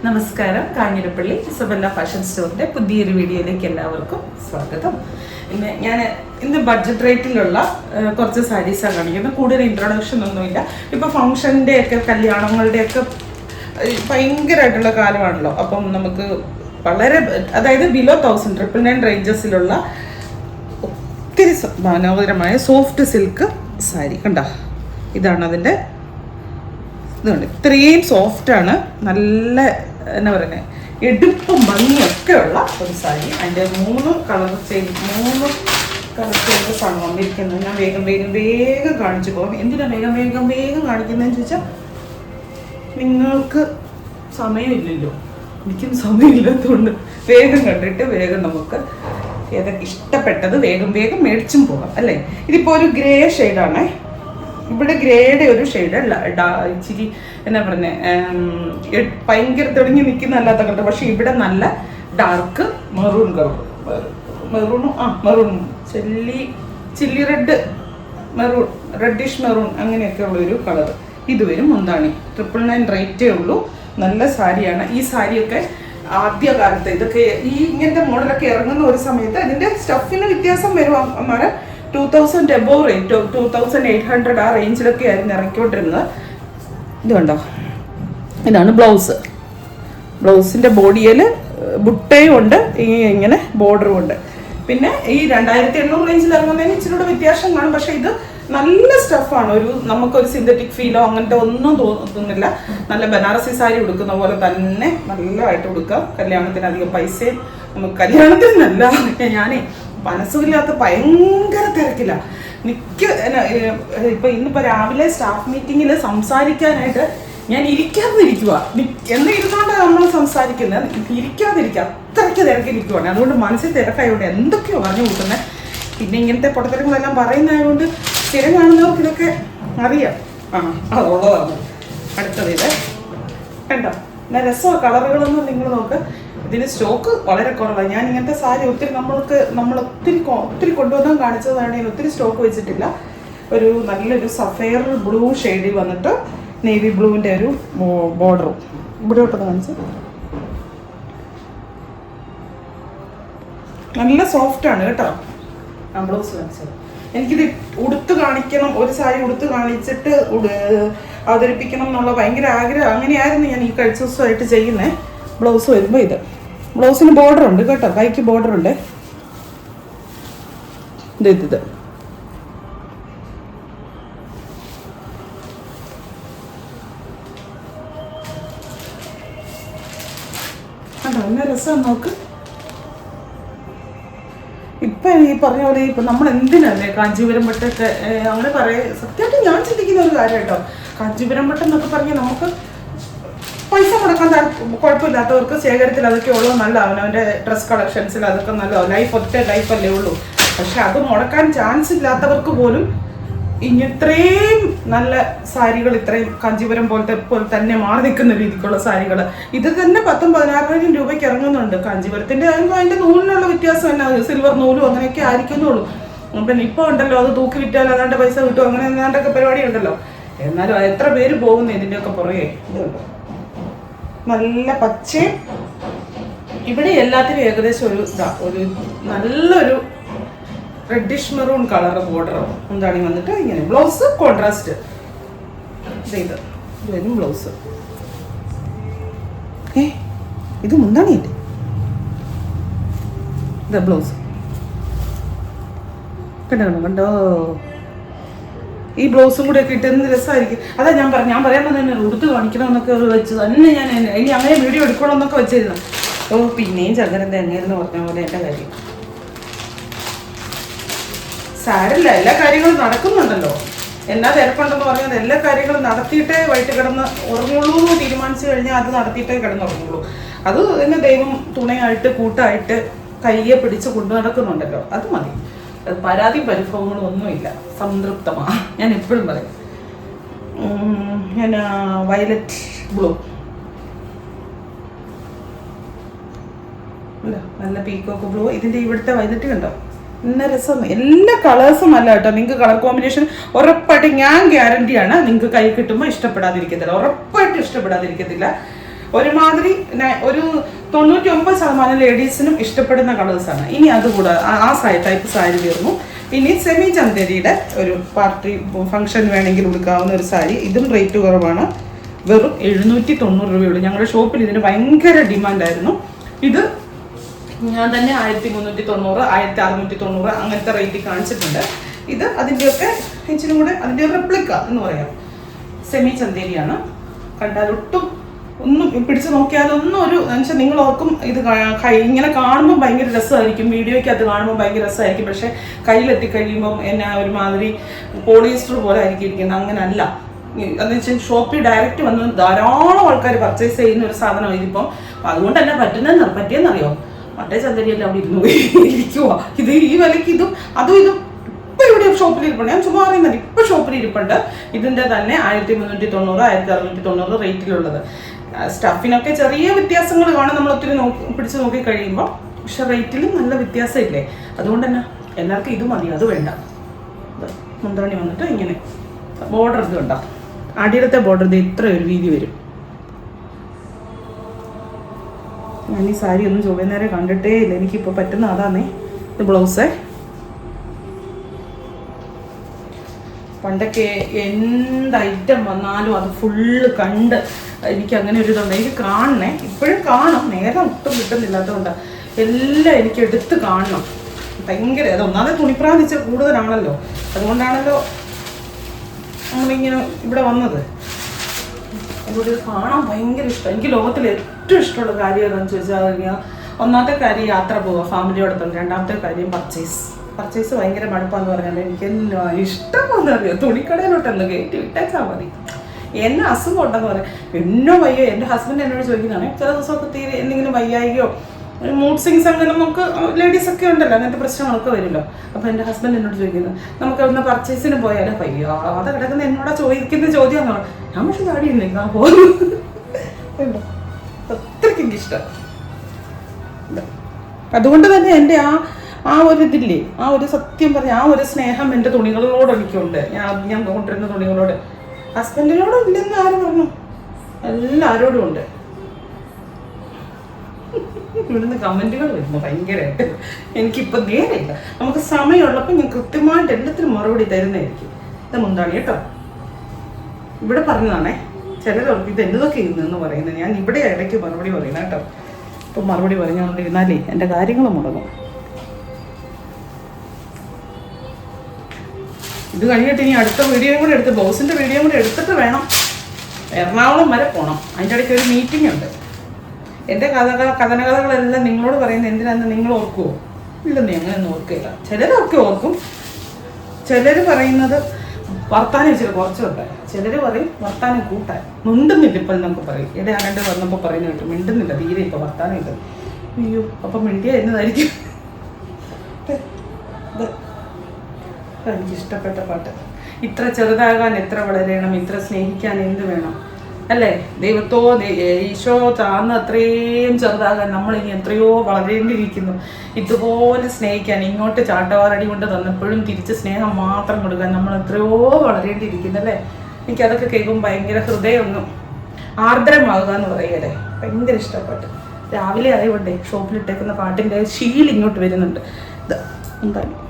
നമസ്കാരം. Kanjirappally Isabella fashion സ്റ്റോറിന്റെ പുതിയൊരു വീഡിയോയിലേക്ക് എല്ലാവർക്കും സ്വാഗതം. ഇന്ന് ബഡ്ജറ്റ് റേറ്റിലുള്ള കുറച്ച് സാരീസാണ് കാണിക്കുന്നത്. കൂടുതൽ ഇൻട്രൊഡക്ഷൻ ഒന്നുമില്ല. ഇപ്പൊ ഫംഗ്ഷന്റെ ഒക്കെ കല്യാണങ്ങളുടെ ഒക്കെ ഭയങ്കരമായിട്ടുള്ള കാലമാണല്ലോ. അപ്പം നമുക്ക് വളരെ അതായത് ബിലോ 1000 റേഞ്ചസിലുള്ള ഒത്തിരി മനോഹരമായ സോഫ്റ്റ് സിൽക്ക് സാരി കണ്ട. ഇതാണ് അതിൻ്റെ ഇതുണ്ട്. ഇത്രയും സോഫ്റ്റാണ്, നല്ല എന്നാ പറയുന്നത്, എടുപ്പും ഭംഗിയൊക്കെ ഉള്ള ഒരു സാരി. അതിൻ്റെ 3 കളർ ചേഞ്ചസാണ് വന്നിരിക്കുന്നത്. ഞാൻ വേഗം കാണിച്ചു പോകും. എന്തിനാണ് വേഗം കാണിക്കുന്നതെന്ന് ചോദിച്ചാൽ നിങ്ങൾക്ക് സമയമില്ലല്ലോ, എനിക്കും സമയമില്ലാത്തതുകൊണ്ട് വേഗം കണ്ടിട്ട് വേഗം നമുക്ക് ഏതൊക്കെ ഇഷ്ടപ്പെട്ടത് വേഗം മേടിച്ചും പോകാം അല്ലേ. ഇതിപ്പോൾ ഒരു ഗ്രേ ഷെയ്ഡാണേ. ഇവിടെ ഗ്രേയുടെ ഒരു ഷെയ്ഡ് ഇച്ചിരി എന്നാ പറഞ്ഞ ഭയങ്കര തെളിഞ്ഞ് നിൽക്കുന്നല്ലാത്ത കളർ. പക്ഷെ ഇവിടെ നല്ല dark maroon colour, maroon chilli red, maroon, reddish maroon, അങ്ങനെയൊക്കെ ഉള്ളൊരു കളർ. ഇത് വരും മുന്താണി. 999 റേറ്റേ ഉള്ളൂ. നല്ല സാരിയാണ്. ഈ സാരിയൊക്കെ ആദ്യകാലത്ത് ഇതൊക്കെ ഇങ്ങനത്തെ മോഡലൊക്കെ ഇറങ്ങുന്ന ഒരു സമയത്ത് ഇതിന്റെ സ്റ്റഫിന് വ്യത്യാസം വരും. അന്നേരം 2000 എബോവ് റേറ്റ്, 2800 ആ റേഞ്ചിലൊക്കെ ആയിരുന്നു ഇറക്കിക്കൊണ്ടിരുന്നത്. ഇത് കണ്ടോ, ഇതാണ് ബ്ലൗസിന്റെ ബോഡിയിൽ ബുട്ടയും ഉണ്ട്, ഇങ്ങനെ ബോർഡറും ഉണ്ട്. പിന്നെ ഈ 2800 റേഞ്ചിൽ ഇറങ്ങുന്നതിന് ഇച്ചിരി കൂടെ വ്യത്യാസം കാണും. പക്ഷെ ഇത് നല്ല സ്റ്റഫാണ്. നമുക്കൊരു സിന്തറ്റിക് ഫീലോ അങ്ങനത്തെ ഒന്നും തോന്നുന്നില്ല. നല്ല ബനാറസി സാരി ഉടുക്കുന്ന പോലെ തന്നെ നല്ലതായിട്ട് ഉടുക്കാം. കല്യാണത്തിന് അധികം പൈസയും നമുക്ക് കല്യാണത്തിനല്ല. ഞാനേ മനസ്സുമില്ലാത്ത ഭയങ്കര തിരക്കില്ല. ഇന്നിപ്പോ രാവിലെ സ്റ്റാഫ് മീറ്റിങ്ങിൽ സംസാരിക്കാനായിട്ട് ഞാൻ ഇരിക്കാതിരിക്കുക. ഇരുന്നുകൊണ്ടാണ് നമ്മൾ സംസാരിക്കുന്നത്, ഇരിക്കാതിരിക്കുക. അത്രയ്ക്ക് തിരക്കിരിക്കുവാണ്. അതുകൊണ്ട് മനസ്സിൽ തിരക്കായതുകൊണ്ട് എന്തൊക്കെയോ പറഞ്ഞു കൂട്ടുന്നത്. പിന്നെ ഇങ്ങനത്തെ പൊട്ടത്തിരങ്ങളെല്ലാം പറയുന്നതുകൊണ്ട് സ്ഥിരം കാണുന്നവർക്ക് ഇതൊക്കെ അറിയാം. അതുള്ളതാണ്. അടുത്തത് ഇത് കണ്ടോ, എന്നാ രസമാണ്. കളറുകളൊന്നും നിങ്ങൾ നോക്ക്. ഇതിന് സ്റ്റോക്ക് വളരെ കുറവാണ്. ഞാൻ ഇങ്ങനത്തെ സാരി നമ്മൾ ഒത്തിരി കൊണ്ടുവന്നാൻ കാണിച്ചതാണ്. ഒത്തിരി സ്റ്റോക്ക് വെച്ചിട്ടില്ല. ഒരു നല്ലൊരു സഫയർ ബ്ലൂ ഷെയ്ഡിൽ വന്നിട്ട് നേവി ബ്ലൂവിൻ്റെ ഒരു ബോർഡറും ഇവിടെയോട്ടൊന്ന് കാണിച്ചു. നല്ല സോഫ്റ്റാണ് കേട്ടോ. ബ്ലൗസ് കാണിച്ചത് എനിക്കിത് ഉടുത്ത് കാണിക്കണം, ഒരു സാരി ഉടുത്ത് കാണിച്ചിട്ട് അവതരിപ്പിക്കണം എന്നുള്ള ഭയങ്കര ആഗ്രഹം. അങ്ങനെയായിരുന്നു ഞാൻ ഈ കഴിഞ്ഞ ദിവസമായിട്ട് ചെയ്യുന്നത്. ബ്ലൗസ് വരുമ്പോൾ ഇത് ബ്ലൗസിന് ബോർഡർ ഉണ്ട് കേട്ടോ, കൈക്ക് ബോർഡർ ഉണ്ട്. ഇത് കണ്ടോ, നല്ല രസം നോക്ക്. ഇപ്പം ഈ പറഞ്ഞ പോലെ ഇപ്പം നമ്മൾ എന്തിനല്ലേ കാഞ്ചീപുരം പട്ടൊക്കെ അങ്ങനെ സത്യമായിട്ട് ഞാൻ ചിന്തിക്കുന്ന ഒരു കാര്യം കേട്ടോ. കാഞ്ചീപുരം പട്ടം എന്നൊക്കെ പറഞ്ഞാൽ നമുക്ക് പൈസ മുടക്കാൻ കുഴപ്പമില്ലാത്തവർക്ക് ശേഖരത്തിൽ അതൊക്കെ ഉള്ളൂ. നല്ല അവനവൻ്റെ ഡ്രസ് കളക്ഷൻസിൽ അതൊക്കെ നല്ല ഒറ്റ ലൈഫല്ലേ ഉള്ളൂ. പക്ഷെ അത് മുടക്കാൻ ചാൻസ് ഇല്ലാത്തവർക്ക് പോലും ഇത്രയും നല്ല സാരികൾ, ഇത്രയും കാഞ്ചീപുരം പോലെ തന്നെ മാറി നിൽക്കുന്ന രീതിക്കുള്ള സാരികൾ ഇത് തന്നെ 10,000-16,000 രൂപയ്ക്ക് ഇറങ്ങുന്നുണ്ട്. കാഞ്ചീപുരത്തിൻ്റെ അതിൻ്റെ നൂലിനുള്ള വ്യത്യാസം എന്നാ, സിൽവർ നൂലും അങ്ങനെയൊക്കെ ആയിരിക്കുന്നുള്ളൂ. പിന്നെ ഇപ്പോൾ ഉണ്ടല്ലോ അത് തൂക്കി വിറ്റാൽ അതാണ്ട് പൈസ കിട്ടും, അങ്ങനെ ഏതാണ്ടൊക്കെ പരിപാടി ഉണ്ടല്ലോ. എന്നാലും എത്ര പേര് പോകുന്നു ഇതിൻ്റെയൊക്കെ പുറകെ. ഇതുണ്ട് നല്ല പച്ചയും. ഇവിടെ എല്ലാത്തിനും ഏകദേശം ഒരു നല്ലൊരു റെഡിഷ് മെറൂൺ കളർ ബോർഡർ എന്താണ് വന്നിട്ട് ഇങ്ങനെ. Blouse contrast. ഇത് വരും ബ്ലൗസ്. ഇത് മുന്താണിയല്ലേ, ഇതാ ബ്ലൗസ്. കണ്ടോ ഈ ബ്ലൗസും കൂടെ ഒക്കെ ഇട്ടെന്ത് രസമായിരിക്കും. അതാ ഞാൻ പറയാൻ തന്നെ ഉടുത്ത് കാണിക്കണമെന്നൊക്കെ വെച്ച് തന്നെ ഞാൻ ഇനി അങ്ങനെ വീഡിയോ എടുക്കണമെന്നൊക്കെ വെച്ചിരുന്നു. പിന്നെയും ചന്ദ്രൻ തെങ്ങയെന്ന് പറഞ്ഞ പോലെ എൻ്റെ കാര്യം സാരല്ല. എല്ലാ കാര്യങ്ങളും നടക്കുന്നുണ്ടല്ലോ. എന്നാ തിരക്കുണ്ടെന്ന് പറഞ്ഞാൽ എല്ലാ കാര്യങ്ങളും നടത്തിയിട്ടേ വൈകിട്ട് കിടന്ന് ഉറങ്ങുള്ളൂ എന്ന് തീരുമാനിച്ചു കഴിഞ്ഞാൽ അത് നടത്തിയിട്ടേ കിടന്നുറങ്ങുള്ളൂ. അത് തന്നെ ദൈവം തുണയായിട്ട് കൂട്ടായിട്ട് കയ്യെ പിടിച്ച് കൊണ്ടു നടക്കുന്നുണ്ടല്ലോ, അത് മതി. പരാതി പരിഭവങ്ങളും ഒന്നുമില്ല, സംതൃപ്തമാണ്. ഞാൻ എപ്പോഴും പറയും. ഞാൻ വയലറ്റ് ബ്ലൂ അല്ല, നല്ല പീക്കോക്ക് ബ്ലൂ. ഇതിൻ്റെ ഇവിടുത്തെ വയലറ്റ് കണ്ടോ, നല്ല രസം. എല്ലാ കളേഴ്സും അല്ല കേട്ടോ. നിങ്ങൾക്ക് കളർ കോമ്പിനേഷൻ ഉറപ്പായിട്ട് ഞാൻ ഗ്യാരണ്ടിയാണ് നിങ്ങൾക്ക് കൈ കിട്ടുമ്പോൾ ഇഷ്ടപ്പെടാതിരിക്കത്തില്ല, ഉറപ്പായിട്ട് ഇഷ്ടപ്പെടാതിരിക്കത്തില്ല. ഒരുമാതിരി ഒരു 99% ലേഡീസിനും ഇഷ്ടപ്പെടുന്ന കളേഴ്സാണ്. ഇനി അതുകൂടാതെ ആ ടൈപ്പ് സാരി തീർന്നു. ഇനി സെമി ചന്തേരിയുടെ ഒരു പാർട്ടി ഫംഗ്ഷൻ വേണമെങ്കിൽ ഉടുക്കാവുന്ന ഒരു സാരി. ഇതും റേറ്റ് കുറവാണ്, വെറും 790 രൂപയുള്ളൂ. ഞങ്ങളുടെ ഷോപ്പിൽ ഇതിന് ഭയങ്കര ഡിമാൻഡായിരുന്നു. ഇത് ഞാൻ തന്നെ 1390, 1690 അങ്ങനത്തെ റേറ്റിൽ കാണിച്ചിട്ടുണ്ട്. ഇത് അതിൻ്റെയൊക്കെ ഇച്ചിരി കൂടെ അതിൻ്റെ റെപ്ലിക്ക എന്ന് പറയാം. സെമി ചന്തേരിയാണ്. കണ്ടാൽ ഒട്ടും ഒന്നും പിടിച്ച് നോക്കിയാലൊന്നും ഒരു എന്നുവെച്ചാൽ നിങ്ങൾ ഓർക്കും ഇത് ഇങ്ങനെ കാണുമ്പോൾ ഭയങ്കര രസമായിരിക്കും, വീഡിയോയ്ക്ക് അത് കാണുമ്പോൾ ഭയങ്കര രസമായിരിക്കും. പക്ഷേ കയ്യിലെത്തി കഴിയുമ്പം എന്നെ ഒരുമാതിരി പോളിയസ്റ്റർ പോലെ ആയിരിക്കും ഇരിക്കുന്നത്. അങ്ങനല്ല. എന്ന് വെച്ചാൽ ഷോപ്പിൽ ഡയറക്റ്റ് വന്ന് ധാരാളം ആൾക്കാർ പർച്ചേസ് ചെയ്യുന്ന ഒരു സാധനം ഇതിപ്പം. അതുകൊണ്ട് തന്നെ പറ്റിയെന്നറിയോ, മറ്റേ ചന്തരിയെല്ലാം അവിടെ ഇരിക്കുക. ഇത് ഈ വിലയ്ക്ക് ഇതും ഇപ്പം ഇവിടെ ഷോപ്പിൽ ഇരിപ്പുണ്ട്. ഞാൻ ചുമ്മാ അറിയുന്നത് ഇപ്പം ഷോപ്പിൽ ഇരിപ്പുണ്ട്. ഇതിൻ്റെ തന്നെ 1390, 1690 റേറ്റിലുള്ളത്. സ്റ്റഫിനൊക്കെ ചെറിയ വ്യത്യാസങ്ങൾ കാണും നമ്മൾ ഒത്തിരി പിടിച്ച് നോക്കി കഴിയുമ്പോൾ. പക്ഷെ റേറ്റിലും നല്ല വ്യത്യാസമില്ലേ. അതുകൊണ്ട് തന്നെ എല്ലാവർക്കും ഇത് മതി, അത് വേണ്ട. മുന്താണി വന്നിട്ട് ഇങ്ങനെ ബോർഡർ ഇത് കണ്ടോ, അടിയിലത്തെ ബോർഡർ ഇത് ഇത്ര ഒരു വീതി വരും. ഞാൻ ഈ സാരി ഒന്നും ചുവന്നേരെ കണ്ടിട്ടേ ഇല്ല, എനിക്കിപ്പോൾ പറ്റുന്ന അതാന്നേ. ഇത് ബ്ലൗസേ. പണ്ടൊക്കെ എന്ത് ഐറ്റം വന്നാലും അത് ഫുള്ള് കണ്ട് എനിക്ക് അങ്ങനെ ഒരു ഇതുണ്ട്. എനിക്ക് കാണണേ, ഇപ്പോഴും കാണും, നേരം ഒട്ടും കിട്ടുന്നില്ലാത്തതുകൊണ്ടാണ്. എല്ലാം എനിക്ക് എടുത്ത് കാണണം. ഭയങ്കര അത് ഒന്നാമതെ തുണിപ്രാന്തിച്ച് കൂടുതലാണല്ലോ, അതുകൊണ്ടാണല്ലോ നമ്മളിങ്ങനെ ഇവിടെ വന്നത്. അതുകൊണ്ട് ഇത് കാണാൻ ഭയങ്കര ഇഷ്ടം. എനിക്ക് ലോകത്തിൽ ഏറ്റവും ഇഷ്ടമുള്ള കാര്യം ഏതാണെന്ന് ചോദിച്ചാൽ കഴിഞ്ഞാൽ ഒന്നാമത്തെ കാര്യം യാത്ര പോവുക ഫാമിലിയോടൊപ്പം, രണ്ടാമത്തെ കാര്യം പർച്ചേസ് ഭയങ്കര മടുപ്പാന്ന് പറഞ്ഞാൽ എനിക്ക് എന്നാ ഇഷ്ടമാണെന്ന് അറിയാം. തുണിക്കടയിലോട്ടൊന്ന് കയറ്റി വിട്ടേച്ചാൽ മതി. എന്നെ അസുഖം ഉണ്ടെന്ന് പറയാം, എന്നോ വയ്യോ. എൻ്റെ ഹസ്ബൻഡ് എന്നോട് ചോദിക്കുന്നതാണ്, ചില ദിവസമൊക്കെ തീരെ എന്തെങ്കിലും വയ്യായികയോ മൂഡ് സ്വിങ്സ് അങ്ങനെ നമുക്ക് ലേഡീസൊക്കെ ഉണ്ടല്ലോ, അങ്ങനത്തെ പ്രശ്നങ്ങളൊക്കെ വരുമല്ലോ. അപ്പോൾ എൻ്റെ ഹസ്ബൻഡ് എന്നോട് ചോദിക്കുന്നത്, നമുക്ക് ഒന്ന് പർച്ചേസിന് പോയാലോ? വയ്യാതെ കിടക്കുന്ന എന്നോടാ ചോദിക്കുന്ന ചോദ്യമെന്ന് പറഞ്ഞു. ഞാൻ പക്ഷെ ചാടി നിൽക്കാൻ പോകുന്നു. അത്രയ്ക്ക് എനിക്കിഷ്ടം. അതുകൊണ്ട് തന്നെ എൻ്റെ ആ ഒരു ഇതില്ലേ, ആ ഒരു സത്യം പറഞ്ഞ ആ ഒരു സ്നേഹം എൻ്റെ തുണികളോട് എനിക്കുണ്ട്. ഞാൻ കൊണ്ടിരുന്ന തുണികളോട്. ഹസ്ബൻഡിനോടും ഇല്ലെന്ന് ആര് പറഞ്ഞു? എല്ലാവരോടും ഉണ്ട്. ഇവിടുന്ന് കമൻറ്റുകൾ വരുന്നു ഭയങ്കരമായിട്ട്. എനിക്കിപ്പോൾ നേരെയില്ല. നമുക്ക് സമയമുള്ളപ്പോൾ ഞാൻ കൃത്യമായിട്ട് എല്ലാത്തിനും മറുപടി തരുന്നതായിരിക്കും. ഇത് മുന്താണി കേട്ടോ, ഇവിടെ പറഞ്ഞതാണേ. ചിലർക്ക് ഇത് എന്നതൊക്കെ ഇരുന്നെന്ന് പറയുന്നത്, ഞാൻ ഇവിടെ ഇടയ്ക്ക് മറുപടി പറയുന്നത് കേട്ടോ. ഇപ്പം മറുപടി പറഞ്ഞുകൊണ്ടിരുന്നാലേ എൻ്റെ കാര്യങ്ങൾ മുടങ്ങും. ഇത് കഴിഞ്ഞിട്ട് ഇനി അടുത്ത വീഡിയോയും കൂടെ എടുത്ത്, ബ്ലൗസിൻ്റെ വീഡിയോയും കൂടെ എടുത്തിട്ട് വേണം എറണാകുളം വരെ പോകണം. അതിൻ്റെ ഇടയ്ക്ക് ഒരു മീറ്റിംഗ് ഉണ്ട്. എൻ്റെ കഥനകഥകളെല്ലാം നിങ്ങളോട് പറയുന്നത് എന്തിനാന്ന് നിങ്ങൾ ഓർക്കുമോ? ഇല്ലെന്നേ, അങ്ങനെയൊന്നും ഓർക്കില്ല. ചിലരൊക്കെ ഓർക്കും. ചിലർ പറയുന്നത് വർത്താനം ഇച്ചിരി കുറച്ചുണ്ട്. ചിലർ പറയും വർത്താനം കൂട്ടാൻ. മിണ്ടുന്നില്ല ഇപ്പം നമുക്ക് പറയും. ഇവിടെ ആരണ്ട് വന്നപ്പോൾ പറയുന്നത് കേട്ടു, മിണ്ടുന്നില്ല തീരെ ഇപ്പോൾ, വർത്താനം ഇല്ല. അയ്യോ, അപ്പം മിണ്ടിയ എന്നതായിരിക്കും. എനിക്കിഷ്ടപ്പെട്ട പാട്ട്. ഇത്ര ചെറുതാകാൻ എത്ര വളരണം, ഇത്ര സ്നേഹിക്കാൻ എന്ത് വേണം അല്ലേ? ഈശോ ചാന്ന് അത്രയും ചെറുതാകാൻ നമ്മളിനി എത്രയോ വളരേണ്ടിയിരിക്കുന്നു. ഇതുപോലെ സ്നേഹിക്കാൻ, ഇങ്ങോട്ട് ചാട്ടവാറടി കൊണ്ട് തന്നപ്പോഴും തിരിച്ച് സ്നേഹം മാത്രം കൊടുക്കാൻ നമ്മൾ എത്രയോ വളരേണ്ടിയിരിക്കുന്നു അല്ലേ? എനിക്കതൊക്കെ കേൾക്കുമ്പോൾ ഭയങ്കര ഹൃദയമൊന്നും ആർദ്രമാകുക എന്ന് പറയല്ലേ, ഭയങ്കര ഇഷ്ടപ്പെട്ടു. രാവിലെ ആയതുകൊണ്ടേ ഷോപ്പിലിട്ടേക്കുന്ന പാട്ടിൻ്റെ ശീൽ ഇങ്ങോട്ട് വരുന്നുണ്ട്. ഇത് എന്തായാലും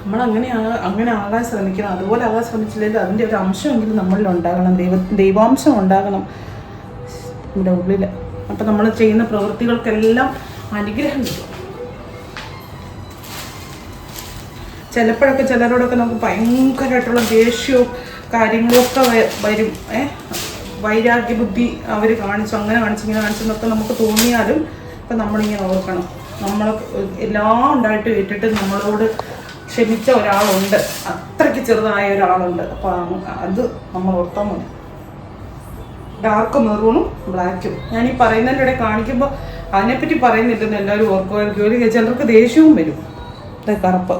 നമ്മൾ അങ്ങനെ ആകാൻ ശ്രമിക്കണം. അതുപോലെ ആകാൻ ശ്രമിച്ചില്ലെങ്കിൽ അതിൻ്റെ ഒരു അംശമെങ്കിലും നമ്മളിൽ ഉണ്ടാകണം. ദൈവാംശം ഉണ്ടാകണം നമ്മുടെ ഉള്ളിൽ. അപ്പം നമ്മൾ ചെയ്യുന്ന പ്രവൃത്തികൾക്കെല്ലാം അനുഗ്രഹം കിട്ടും. ചിലപ്പോഴൊക്കെ ചിലരോടൊക്കെ നമുക്ക് ഭയങ്കരമായിട്ടുള്ള ദേഷ്യവും കാര്യങ്ങളൊക്കെ വരും. വൈരാഗ്യ ബുദ്ധി അവർ കാണിച്ചു, അങ്ങനെ കാണിച്ചു, ഇങ്ങനെ കാണിച്ചെന്നൊക്കെ നമുക്ക് തോന്നിയാലും ഇപ്പം നമ്മളിങ്ങനെ ഓർക്കണം, നമ്മൾ എല്ലാം ഉണ്ടായിട്ട് കേട്ടിട്ട് നമ്മളോട് ക്ഷമിച്ച ഒരാളുണ്ട്, അത്രയ്ക്ക് ചെറുതായ ഒരാളുണ്ട്. അപ്പം അത് നമ്മൾ ഓർത്താൽ മതി. ഡാർക്ക് മെറൂണും ബ്ലാക്കും ഞാനീ പറയുന്നതിൻ്റെ ഇടയിൽ കാണിക്കുമ്പോൾ അതിനെപ്പറ്റി പറയുന്നില്ലെന്ന് എല്ലാവരും ഓർക്കുമായിരിക്കും. ഒരു ചിലർക്ക് ദേഷ്യവും വരും. അത് കറുപ്പ്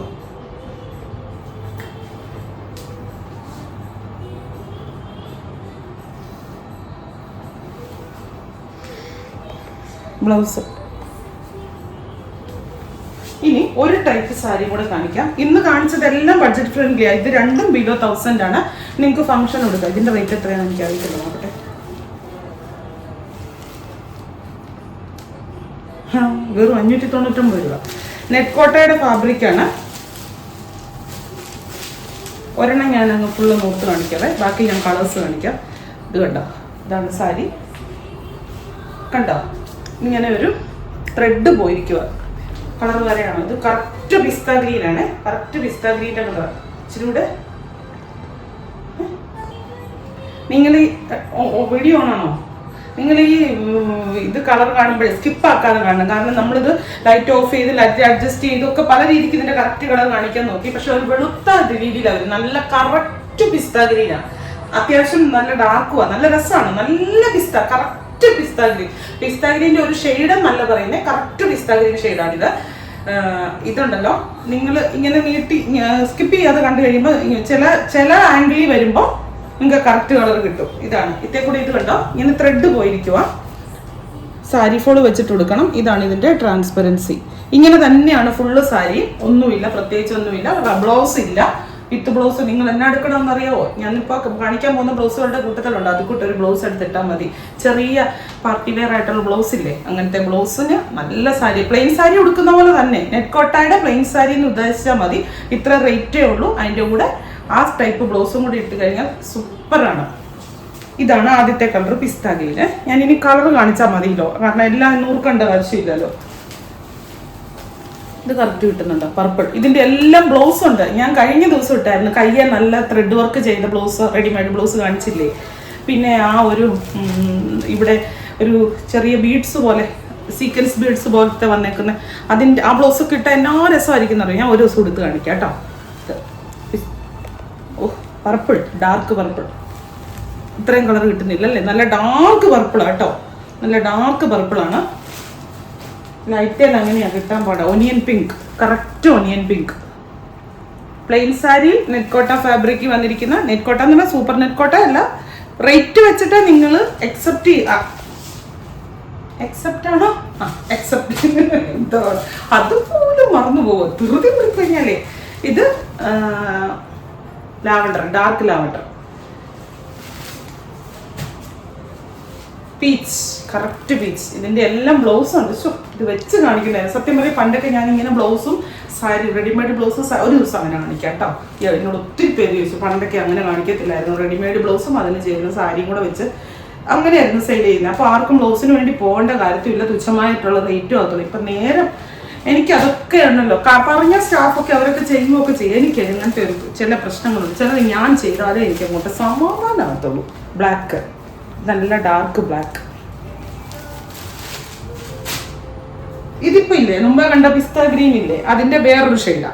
ബ്ലൗസ്. ഇനി ഒരു ടൈപ്പ് സാരി കൂടെ കാണിക്കാം. ഇന്ന് കാണിച്ചതെല്ലാം ബഡ്ജറ്റ് ഫ്രണ്ട്ലി ആണ്. ഇത് രണ്ടും ബിലോ 1000 ആണ്. നിങ്ങൾക്ക് ഫംഗ്ഷൻ കൊടുക്കാം. ഇതിൻ്റെ റേറ്റ് എത്രയാണെന്ന് എനിക്ക് അറിയില്ല, നോക്കട്ടെ. വെറും 599 രൂപ. നെറ്റ് കോട്ടയുടെ ഫാബ്രിക്കാണ്. ഒരെണ്ണം ഞാൻ അങ്ങ് ഫുള്ള് നോർത്ത് കാണിക്കാവേ, ബാക്കി ഞാൻ കളേഴ്സ് കാണിക്കാം. ഇത് കണ്ടോ, ഇതാണ് സാരി. കണ്ടോ, ഇങ്ങനെ ഒരു ത്രെഡ് പോയിരിക്കുക. കളർ വരെയാണ് ഇത്. കറക്റ്റ് പിസ്ത ഗ്രീനാണ്. കറക്റ്റ് പിസ്ത ഗ്രീൻ്റെ കളർ. ഇച്ചിരി കൂടെ നിങ്ങൾ ഈ വീഡിയോ ഓണാണോ? നിങ്ങൾ ഈ ഇത് കളർ കാണുമ്പോഴേ സ്കിപ്പ് ആക്കാതെ കാണണം. കാരണം നമ്മളിത് ലൈറ്റ് ഓഫ് ചെയ്ത് ലൈറ്റ് അഡ്ജസ്റ്റ് ചെയ്തൊക്കെ പല രീതിക്ക് ഇതിന്റെ കറക്റ്റ് കളർ കാണിക്കാൻ നോക്കി. പക്ഷെ ഒരു വെളുത്ത രീതിയിലാണ് നല്ല കറക്റ്റ് പിസ്ത ഗ്രീനാണ്. അത്യാവശ്യം നല്ല ഡാർക്കുവാ, നല്ല രസമാണ്. നല്ല പിസ്ത, കറക്റ്റ് പിസ്ത ഗ്രീൻ. പിസ്ത ഗ്രീൻ്റെ ഒരു ഷെയ്ഡ് നല്ല പറയുന്നത് കറക്റ്റ് പിസ്ത ഗ്രീൻ ഷെയ്ഡാണിത്. ഇതുണ്ടല്ലോ, നിങ്ങൾ ഇങ്ങനെ നീട്ടി സ്കിപ്പ് ചെയ്യാതെ കണ്ടു കഴിയുമ്പോൾ ചില ആംഗിളിൽ വരുമ്പോൾ നിങ്ങൾക്ക് കറക്റ്റ് കളർ കിട്ടും. ഇതാണ് ഇതേ കൂടി. ഇത് കണ്ടോ, ഇങ്ങനെ ത്രെഡ് പോയിരിക്കുക. സാരി ഫോൾ വെച്ചിട്ട് കൊടുക്കണം. ഇതാണ് ഇതിന്റെ ട്രാൻസ്പെറൻസി. ഇങ്ങനെ തന്നെയാണ് ഫുള്ള് സാരി. ഒന്നുമില്ല, പ്രത്യേകിച്ച് ഒന്നുമില്ല. ബ്ലൗസ് ഇല്ല. വിത്ത് ബ്ലൗസ് നിങ്ങൾ എന്നാ എടുക്കണമെന്ന് അറിയാവോ? ഞാനിപ്പോൾ കാണിക്കാൻ പോകുന്ന ബ്ലൗസുകളുടെ കൂട്ടത്തിലുണ്ട്. അത് കൂട്ടൊരു ബ്ലൗസ് എടുത്തിട്ടാൽ മതി. ചെറിയ പാർട്ടി വെയർ ആയിട്ടുള്ള ബ്ലൗസ് ഇല്ലേ, അങ്ങനത്തെ ബ്ലൗസിന് നല്ല സാരി, പ്ലെയിൻ സാരി ഉടുക്കുന്ന പോലെ തന്നെ നെറ്റ് കോട്ടയുടെ പ്ലെയിൻ സാരി എന്ന് ഉദ്ദേശിച്ചാൽ മതി. ഇത്ര റേറ്റേ ഉള്ളൂ. അതിൻ്റെ കൂടെ ആ ടൈപ്പ് ബ്ലൗസും കൂടി ഇട്ട് കഴിഞ്ഞാൽ സൂപ്പറാണ്. ഇതാണ് ആദ്യത്തെ കളർ പിസ്ത ഗ്രീന്. ഞാൻ ഇനി കളർ കാണിച്ചാൽ മതിയല്ലോ, കാരണം എല്ലാം നൂർക്കേണ്ട ആവശ്യമില്ലല്ലോ. ഇത് കറക്റ്റ് കിട്ടുന്നുണ്ടോ? പർപ്പിൾ. ഇതിന്റെ എല്ലാം ബ്ലൗസ് ഉണ്ട്. ഞാൻ കഴിഞ്ഞ ദിവസം ഇട്ടായിരുന്നു. കയ്യെ നല്ല ത്രെഡ് വർക്ക് ചെയ്ത ബ്ലൗസ്, റെഡിമെയ്ഡ് ബ്ലൗസ് കാണിച്ചില്ലേ. പിന്നെ ആ ഒരു ഇവിടെ ഒരു ചെറിയ ബീഡ്സ് പോലെ, സീക്വൻസ് ബീഡ്സ് പോലത്തെ വന്നേക്കുന്ന അതിൻ്റെ ആ ബ്ലൗസ് ഒക്കെ ഇട്ടാൽ എന്നാ രസമായിരിക്കും അറിയാം. ഞാൻ ഒരു ദിവസം എടുത്ത് കാണിക്കാം കേട്ടോ. ഓ, പർപ്പിൾ, ഡാർക്ക് പർപ്പിൾ. ഇത്രയും കളർ കിട്ടുന്നില്ല അല്ലേ? നല്ല ഡാർക്ക് പർപ്പിളാണ് കേട്ടോ. നല്ല ഡാർക്ക് പർപ്പിളാണ്. ലൈറ്റേൽ അങ്ങനെയാണ് കിട്ടാൻ പാടാ. Onion pink, correct onion pink. Plain sari net Kota fabric വന്നിരിക്കുന്ന, നെറ്റ് കോട്ട എന്ന് പറഞ്ഞാൽ സൂപ്പർ നെറ്റ് കോട്ട അല്ല. റേറ്റ് വെച്ചിട്ട് നിങ്ങൾ എക്സെപ്റ്റ് ആണോ? എക്സെപ്റ്റ്. എന്തോ അതുപോലും മറന്നു പോകും ധൃതി പിടിക്കഴിഞ്ഞാലേ. ഇത് lavender, dark lavender. Peach, correct peach. ഇതിന്റെ എല്ലാം ബ്ലൗസും ഉണ്ട്. ഇത് വെച്ച് കാണിക്കണ്ടേ. സത്യം പറയും, പണ്ടൊക്കെ ഞാൻ ഇങ്ങനെ ബ്ലൗസും സാരി, റെഡിമെയ്ഡ് ബ്ലൗസും ഒരു ദിവസം അങ്ങനെ കാണിക്കാം കേട്ടോ. എന്നോട് ഒത്തിരി പേര് ചോദിച്ചു. പണ്ടൊക്കെ അങ്ങനെ കാണിക്കത്തില്ലായിരുന്നു. റെഡിമെയ്ഡ് ബ്ലൗസും അതിന് ചേരുന്ന സാരിയും കൂടെ വെച്ച് അങ്ങനെയായിരുന്നു സെയിൽ ചെയ്യുന്നത്. അപ്പോൾ ആർക്കും ബ്ലൗസിന് വേണ്ടി പോകേണ്ട കാര്യത്തില്ല. തുച്ഛമായിട്ടുള്ള റേറ്റും ആകത്തുള്ളൂ. ഇപ്പം നേരം എനിക്ക് അതൊക്കെ ഉണ്ടല്ലോ. പറഞ്ഞ സ്റ്റാഫൊക്കെ അവരൊക്കെ ചെയ്യുകയൊക്കെ ചെയ്യും. എനിക്ക് അങ്ങനത്തെ ഒരു ചില പ്രശ്നങ്ങളുണ്ട്. ചിലത് ഞാൻ ചെയ്താലേ എനിക്ക് അങ്ങോട്ട് സമാധാനമാകത്തുള്ളൂ. ബ്ലാക്ക്, നല്ല ഡാർക്ക് ബ്ലാക്ക്. ഇതിപ്പോ ഇല്ലേ, മുമ്പേ കണ്ട പിസ്ത ഗ്രീൻ ഇല്ലേ, അതിന്റെ വേറൊരു ഷെയ്ഡാ.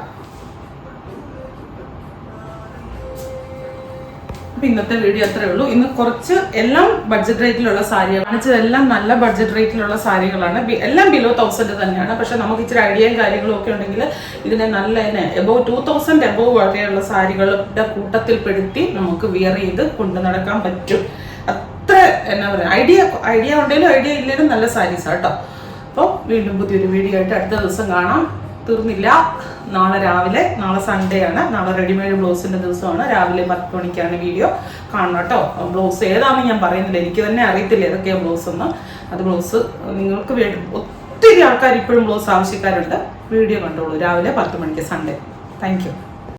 അപ്പൊ ഇന്നത്തെ വീഡിയോ അത്രേ ഉള്ളൂ. ഇന്ന് കുറച്ച് എല്ലാം ബഡ്ജറ്റ് റേറ്റിലുള്ള സാരിയാണ് കാണിച്ചതെല്ലാം. നല്ല ബഡ്ജറ്റ് റേറ്റിലുള്ള സാരികളാണ്. എല്ലാം ബിലോ 1000 തന്നെയാണ്. പക്ഷെ നമുക്ക് ഇച്ചിരി ഐഡിയയും കാര്യങ്ങളും ഒക്കെ ഉണ്ടെങ്കിൽ ഇതിനെ നല്ല തന്നെ എബോവ് 2000 എബോവ് വരെയുള്ള സാരികളുടെ കൂട്ടത്തിൽപ്പെടുത്തി നമുക്ക് വിയർ ചെയ്ത് കൊണ്ടു നടക്കാൻ പറ്റും. അത്ര എന്നാ പറയുക, ഐഡിയ ഉണ്ടെങ്കിലും ഐഡിയ ഇല്ലെങ്കിലും നല്ല സാരീസാണ് കേട്ടോ. അപ്പോൾ വീണ്ടും പുതിയൊരു വീഡിയോ ആയിട്ട് അടുത്ത ദിവസം കാണാം. തീർന്നില്ല. നാളെ രാവിലെ, നാളെ സൺഡേ ആണ്, നാളെ റെഡിമെയ്ഡ് ബ്ലൗസിൻ്റെ ദിവസമാണ്. രാവിലെ 10 മണിക്കാണ് വീഡിയോ കാണണം കേട്ടോ. ബ്ലൗസ് ഏതാണെന്ന് ഞാൻ പറയുന്നില്ല, എനിക്ക് തന്നെ അറിയത്തില്ല ഏതൊക്കെയാണ് ബ്ലൗസ് എന്ന്. അത് ബ്ലൗസ് നിങ്ങൾക്ക് ഒത്തിരി ആൾക്കാർ ഇപ്പോഴും ബ്ലൗസ് ആവശ്യക്കാരുണ്ട്. വീഡിയോ കണ്ടോളൂ രാവിലെ 10 മണിക്ക് സൺഡേ. Thank you.